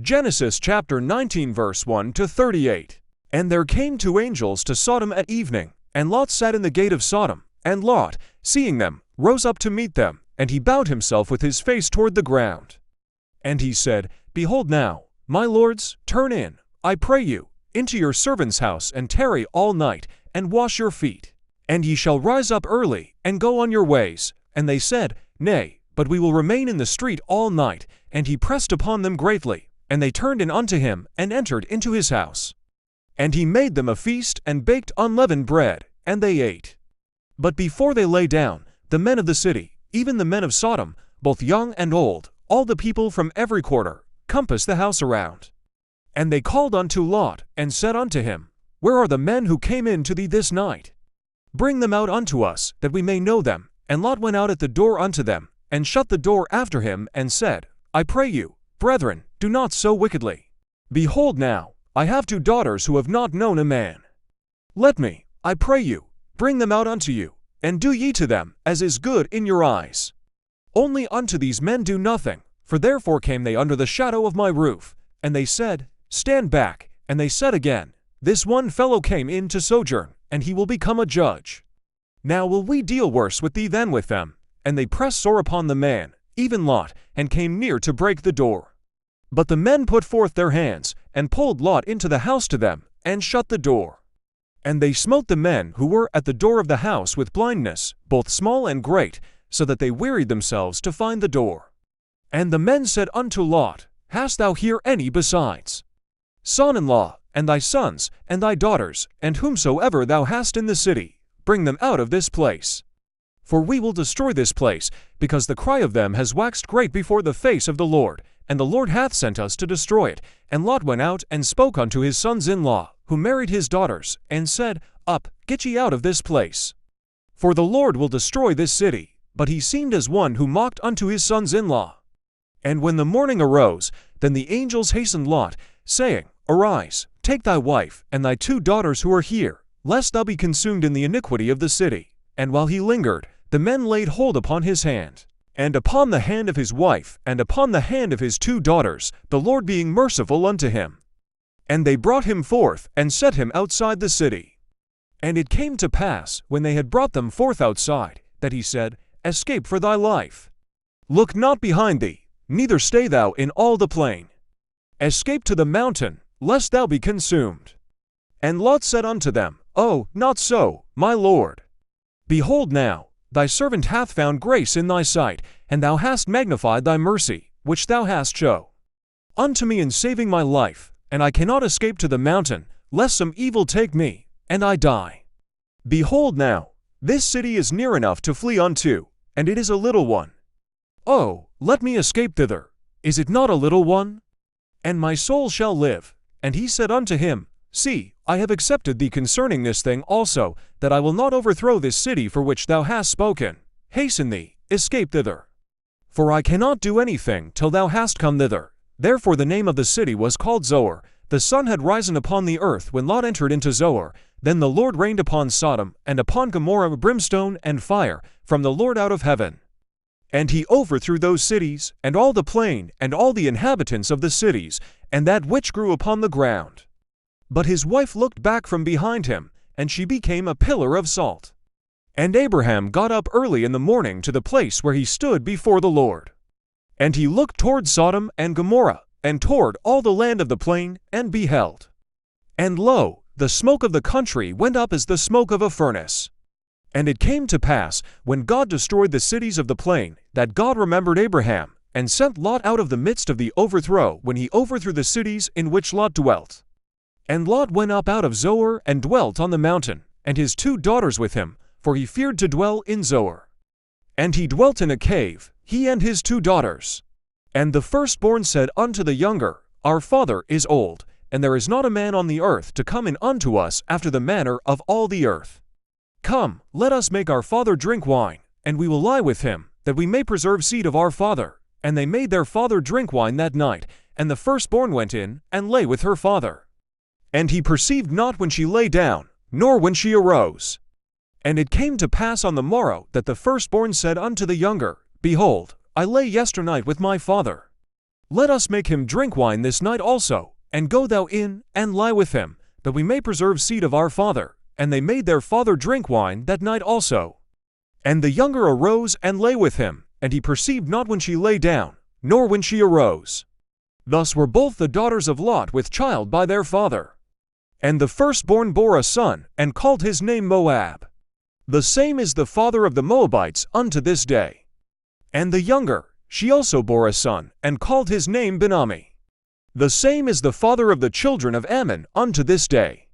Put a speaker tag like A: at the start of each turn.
A: Genesis chapter 19 verse 1 to 38. And there came two angels to Sodom at evening, and Lot sat in the gate of Sodom. And Lot, seeing them, rose up to meet them, and he bowed himself with his face toward the ground. And he said, Behold now, my lords, turn in, I pray you, into your servant's house, and tarry all night, and wash your feet. And ye shall rise up early, and go on your ways. And they said, Nay, but we will remain in the street all night. And he pressed upon them greatly. And they turned in unto him, and entered into his house. And he made them a feast, and baked unleavened bread, and they ate. But before they lay down, the men of the city, even the men of Sodom, both young and old, all the people from every quarter, compassed the house around. And they called unto Lot, and said unto him, Where are the men who came in to thee this night? Bring them out unto us, that we may know them. And Lot went out at the door unto them, and shut the door after him, and said, I pray you, brethren, do not so wickedly. Behold now, I have two daughters who have not known a man. Let me, I pray you, bring them out unto you, and do ye to them as is good in your eyes. Only unto these men do nothing, for therefore came they under the shadow of my roof. And they said, Stand back. And they said again, This one fellow came in to sojourn, and he will become a judge. Now will we deal worse with thee than with them? And they pressed sore upon the man, even Lot, and came near to break the door. But the men put forth their hands, and pulled Lot into the house to them, and shut the door. And they smote the men who were at the door of the house with blindness, both small and great, so that they wearied themselves to find the door. And the men said unto Lot, Hast thou here any besides? Son-in-law, and thy sons, and thy daughters, and whomsoever thou hast in the city, bring them out of this place. For we will destroy this place, because the cry of them has waxed great before the face of the Lord, and the Lord hath sent us to destroy it. And Lot went out and spoke unto his sons-in-law, who married his daughters, and said, Up, get ye out of this place. For the Lord will destroy this city. But he seemed as one who mocked unto his sons-in-law. And when the morning arose, then the angels hastened Lot, saying, Arise, take thy wife, and thy two daughters who are here, lest thou be consumed in the iniquity of the city. And while he lingered, the men laid hold upon his hand, and upon the hand of his wife, and upon the hand of his two daughters, the Lord being merciful unto him. And they brought him forth, and set him outside the city. And it came to pass, when they had brought them forth outside, that he said, Escape for thy life. Look not behind thee, neither stay thou in all the plain. Escape to the mountain, lest thou be consumed. And Lot said unto them, Oh, not so, my lord. Behold now, thy servant hath found grace in thy sight, and thou hast magnified thy mercy, which thou hast show unto me in saving my life, and I cannot escape to the mountain, lest some evil take me, and I die. Behold now, this city is near enough to flee unto, and it is a little one. Oh, let me escape thither. Is it not a little one? And my soul shall live. And he said unto him, See, I have accepted thee concerning this thing also, that I will not overthrow this city for which thou hast spoken. Hasten thee, escape thither. For I cannot do anything till thou hast come thither. Therefore the name of the city was called Zoar. The sun had risen upon the earth when Lot entered into Zoar. Then the Lord rained upon Sodom and upon Gomorrah brimstone and fire from the Lord out of heaven. And he overthrew those cities, and all the plain, and all the inhabitants of the cities, and that which grew upon the ground. But his wife looked back from behind him, and she became a pillar of salt. And Abraham got up early in the morning to the place where he stood before the Lord. And he looked toward Sodom and Gomorrah, and toward all the land of the plain, and beheld. And lo, the smoke of the country went up as the smoke of a furnace. And it came to pass, when God destroyed the cities of the plain, that God remembered Abraham, and sent Lot out of the midst of the overthrow when he overthrew the cities in which Lot dwelt. And Lot went up out of Zoar and dwelt on the mountain, and his two daughters with him, for he feared to dwell in Zoar. And he dwelt in a cave, he and his two daughters. And the firstborn said unto the younger, Our father is old, and there is not a man on the earth to come in unto us after the manner of all the earth. Come, let us make our father drink wine, and we will lie with him, that we may preserve seed of our father. And they made their father drink wine that night, and the firstborn went in, and lay with her father. And he perceived not when she lay down, nor when she arose. And it came to pass on the morrow that the firstborn said unto the younger, Behold, I lay yesternight with my father. Let us make him drink wine this night also, and go thou in, and lie with him, that we may preserve seed of our father. And they made their father drink wine that night also. And the younger arose and lay with him, and he perceived not when she lay down, nor when she arose. Thus were both the daughters of Lot with child by their father. And the firstborn bore a son, and called his name Moab. The same is the father of the Moabites unto this day. And the younger, she also bore a son, and called his name Benami. The same is the father of the children of Ammon unto this day.